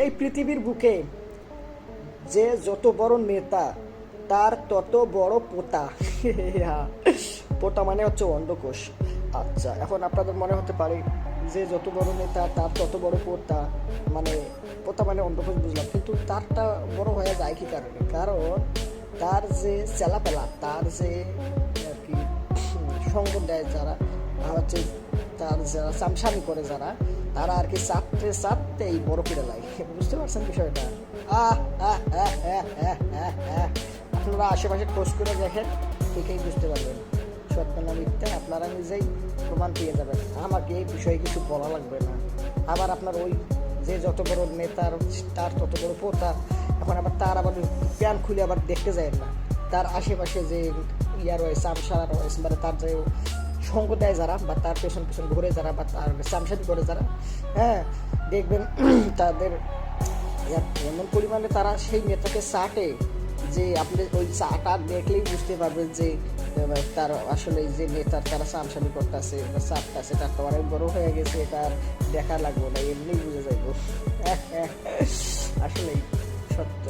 এই পৃথিবীর বুকে যে যত বড় নেতা তার তত বড় পোতা। পোতা মানে হচ্ছে অন্ধকোষ। আচ্ছা, এখন আপনাদের মনে হতে পারে যে যত বড় নেতা তার তত বড় পোতা, মানে পোতা মানে অন্ধকোষ বুঝলাম, কিন্তু তারটা বড় হয়ে যায় কি কারণে? কারণ তার যে চেলাপেলা, তার যে আর কি সঙ্গ দেয় যারা, হচ্ছে তার যারা চামচামি করে যারা, তারা আর কি চাপতে চাপতেই বড় করে লাগে। বুঝতে পারছেন বিষয়টা? আহ আহ আহ আহ আহ আহ আহ। আপনারা আশেপাশে খোঁজ করে দেখেন, ঠিকই বুঝতে পারবেন সত্য না মিথ্যা আপনারা নিজেই প্রমাণ পেয়ে যাবেন। আমাকে এই বিষয়ে কিছু বলা লাগবে না। আবার আপনার ওই যে যত বড় নেতার তার তত বড় পোতা, এখন আবার তার আবার প্যান খুলে আবার দেখতে যায় না, তার আশেপাশে যে ইয়া রয়েছে আমসারা রয়েছে, মানে তার যে সঙ্গ দেয় যারা, বা তার পেছন পেছন ঘুরে যারা, বা তার চামচামি করে যারা, হ্যাঁ দেখবেন তাদের এমন পরিমাণে তারা সেই নেতাকে চাটে যে আপনি ওই চাটা দেখলেই বুঝতে পারবেন যে তার আসলে যে নেতার তারা চামচামি করতেছে বা চাপটাছে, তার তো অনেক বড় হয়ে গেছে, এটা আর দেখা লাগবো না, এমনি বুঝে যাইব। আসলেই সত্য।